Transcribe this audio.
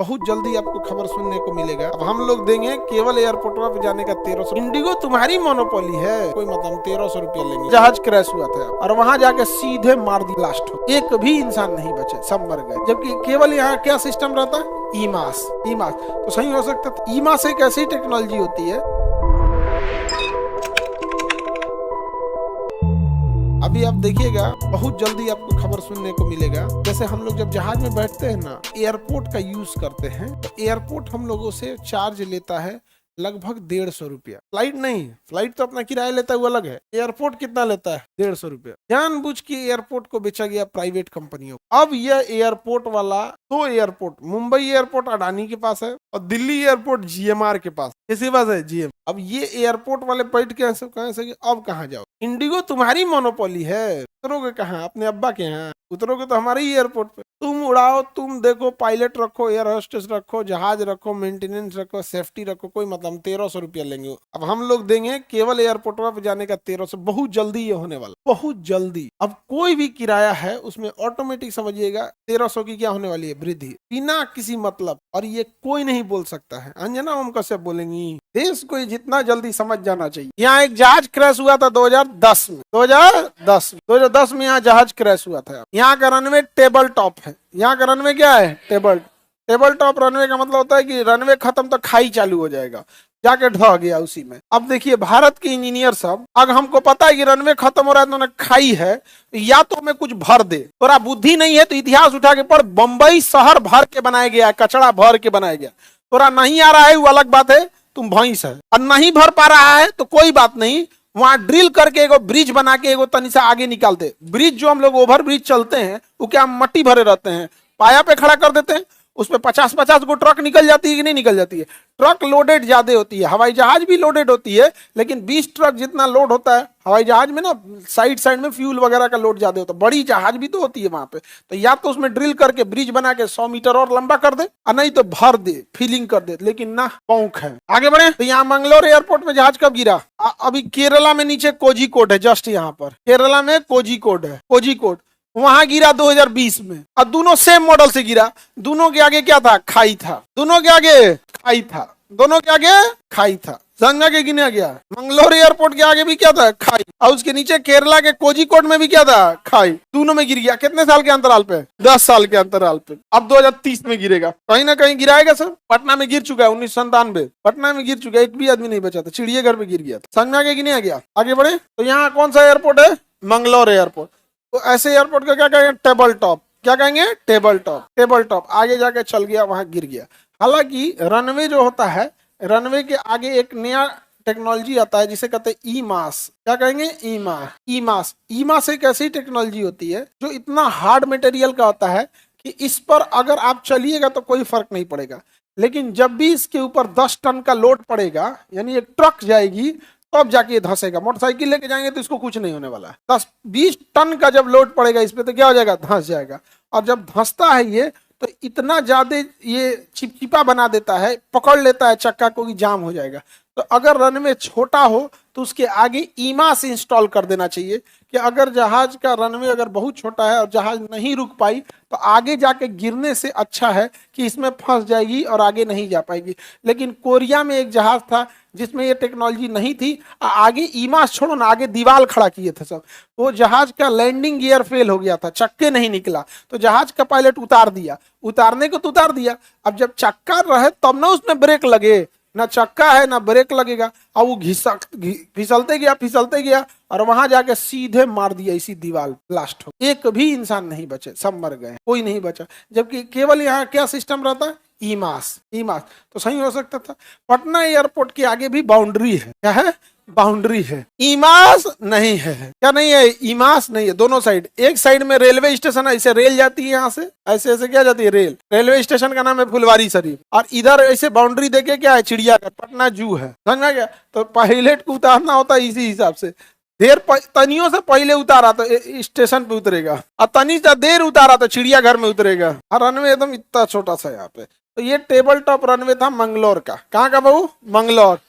बहुत जल्दी आपको खबर सुनने को मिलेगा। अब हम लोग देंगे केवल एयरपोर्ट पे जाने का 1300। इंडिगो तुम्हारी मोनोपोली है, कोई मतलब 1300 रुपया लेंगे। जहाज क्रैश हुआ था और वहां जाके सीधे मार दी, ब्लास्ट हो, एक भी इंसान नहीं बचे, सब मर गए। जबकि केवल यहाँ क्या सिस्टम रहता, ईमास तो सही हो सकता था। ईमास एक ऐसी टेक्नोलॉजी होती है, अभी आप देखिएगा बहुत जल्दी आपको खबर सुनने को मिलेगा। जैसे हम लोग जब जहाज में बैठते हैं ना, एयरपोर्ट का यूज करते हैं, तो एयरपोर्ट हम लोगों से चार्ज लेता है लगभग 150 रुपया। फ्लाइट नहीं, फ्लाइट तो अपना किराया लेता है वो अलग है, एयरपोर्ट कितना लेता है 150 रुपया। जानबूझ के एयरपोर्ट को बेचा गया प्राइवेट कंपनियों को। अब यह एयरपोर्ट वाला, दो एयरपोर्ट, मुंबई एयरपोर्ट अडानी के पास है और दिल्ली एयरपोर्ट जीएमआर के पास, किसके पास है, जीएम। अब ये एयरपोर्ट वाले बैठ के कहां से अब कहाँ जाओ, इंडिगो तुम्हारी मोनोपोली है, उतरोगे कहाँ, अपने अब्बा के यहाँ उतरोगे तो हमारे ही एयरपोर्ट पे। तुम उड़ाओ, तुम देखो, पायलट रखो, एयर होस्टेस रखो, जहाज रखो, मेंटेनेंस रखो, सेफ्टी रखो, कोई मतलब 1300 रुपया लेंगे। अब हम लोग देंगे केवल एयरपोर्ट पे जाने का 1300। बहुत जल्दी ये होने वाला, बहुत जल्दी। अब कोई भी किराया है उसमें ऑटोमेटिक समझिएगा 1300 की क्या होने वाली है, वृद्धि, बिना किसी मतलब। और ये कोई नहीं बोल सकता है, अंजना ओम कश्यप बोलेंगी। देश को जितना जल्दी समझ जाना चाहिए। यहाँ एक जहाज क्रैश हुआ था 2010 में, 2010 में यहाँ जहाज क्रैश हुआ था। यहाँ का रनवे टेबल टॉप है। यहाँ का रनवे क्या है, टेबल टॉप रनवे का मतलब होता है कि रनवे खत्म तो खाई चालू हो जाएगा, जाके ढह गया उसी में। अब देखिए भारत के इंजीनियर सब, अगर हमको पता है कि रनवे खत्म हो रहा है तो खाई है, या तो हमें कुछ भर दे। थोड़ा बुद्धि नहीं है तो इतिहास उठा के पढ़, बंबई शहर भर के बनाया गया है, कचरा भर के बनाया गया। थोड़ा नहीं आ रहा है वो अलग बात है, तुम भैंस है। और नहीं भर पा रहा है तो कोई बात नहीं, वहां ड्रिल करके एगो ब्रिज बना के एगो तनी सा आगे निकालते। ब्रिज जो हम लोग ओवर ब्रिज चलते हैं वो क्या मट्टी भरे रहते हैं, पाया पे खड़ा कर देते हैं, उसमें 50-50 गो ट्रक निकल जाती है कि नहीं निकल जाती है। ट्रक लोडेड ज्यादा होती है, हवाई जहाज भी लोडेड होती है, लेकिन 20 ट्रक जितना लोड होता है हवाई जहाज में ना, साइड में फ्यूल वगैरह का लोड ज्यादा होता है। बड़ी जहाज भी तो होती है वहां पे, तो या तो उसमें ड्रिल करके ब्रिज बना के 100 मीटर और लंबा कर दे, और नहीं तो भर दे, फिलिंग कर दे। लेकिन ना, पौंख है। आगे बढ़े तो यहाँ मंगलोर एयरपोर्ट में जहाज कब गिरा, अभी केरला में नीचे कोझिकोड है, जस्ट यहाँ पर केरला में कोझिकोड है, कोझिकोड वहां गिरा 2020 में। और दोनों सेम मॉडल से गिरा। दोनों के आगे क्या था, खाई था। दोनों के आगे खाई था, दोनों के आगे खाई था। संगा के गिना गया। मंगलोर एयरपोर्ट के आगे भी क्या था, खाई। और उसके नीचे केरला के कोझिकोड में भी क्या था, खाई। दोनों में गिर गया। कितने साल के अंतराल पे, 10 साल के अंतराल पे। अब 2030 में गिरेगा, कहीं ना कहीं गिराएगा सर। पटना में गिर चुका है 1997, पटना में गिर चुका है, एक भी आदमी नहीं बचा था, चिड़ियाघर में गिर गया था। संगा के गिना गया। आगे बढ़े तो यहाँ कौन सा एयरपोर्ट है, मंगलोर एयरपोर्ट। तो ऐसे एयरपोर्ट का क्या कहेंगे, टेबल टॉप। क्या कहेंगे, टेबल टॉप। आगे जाके चल गया, वहां गिर गया। हालांकि रनवे जो होता है, रनवे के आगे एक नया टेक्नोलॉजी आता है जिसे कहते हैं ईमास। क्या कहेंगे, ईमास एक ऐसी टेक्नोलॉजी होती है जो इतना हार्ड मटेरियल का होता है कि इस पर अगर आप चलिएगा तो कोई फर्क नहीं पड़ेगा, लेकिन जब भी इसके ऊपर 10 टन का लोड पड़ेगा, यानी एक ट्रक जाएगी, तब जाके ये धंसेगा। मोटरसाइकिल लेके जाएंगे तो इसको कुछ नहीं होने वाला है। 10-20 टन का जब लोड पड़ेगा इस पे तो क्या हो जाएगा, धंस जाएगा। और जब धंसता है ये तो इतना ज्यादा ये चिपचिपा बना देता है, पकड़ लेता है चक्का को कि जाम हो जाएगा। तो अगर रनवे छोटा हो तो उसके आगे ईमास इंस्टॉल कर देना चाहिए कि अगर जहाज का रनवे अगर बहुत छोटा है और जहाज नहीं रुक पाई तो आगे जाके गिरने से अच्छा है कि इसमें फंस जाएगी और आगे नहीं जा पाएगी। लेकिन कोरिया में एक जहाज था जिसमें ये टेक्नोलॉजी नहीं थी, आगे ईमास छोड़ो ना, आगे दीवार खड़ा किए थे सब। वो जहाज का लैंडिंग गियर फेल हो गया था, चक्के नहीं निकला, तो जहाज का पायलट उतार दिया। उतारने को तो उतार दिया, अब जब चक्का रहे तब ना उसमें ब्रेक लगे, ना चक्का है ना ब्रेक लगेगा। और वो फिसलते गया और वहां जाके सीधे मार दिया इसी दीवार, ब्लास्ट हो। एक भी इंसान नहीं बचे, सब मर गए, कोई नहीं बचा। जबकि केवल यहाँ क्या सिस्टम रहता है, ईमास तो सही हो सकता था। पटना एयरपोर्ट के आगे भी बाउंड्री है। क्या है, बाउंड्री है, ईमास नहीं है। क्या नहीं है, ईमास नहीं है। दोनों साइड, एक साइड में रेलवे स्टेशन है, ऐसे रेल जाती है यहाँ से, ऐसे क्या जाती है, रेल। रेलवे स्टेशन का नाम है फुलवारी शरीफ, और इधर ऐसे बाउंड्री देके क्या है, चिड़ियाघर, पटना जू है। समझ में गया। तो पायलट को उतारना होता है इसी हिसाब से, तनियों से पहले उतारा तो स्टेशन पे उतरेगा, और तनी से देर उतारा तो चिड़ियाघर में उतरेगा। और रनवे एकदम इतना छोटा सा यहाँ पे। तो ये टेबल टॉप रनवे था मंगलोर का। कहाँ का बहू, मंगलोर।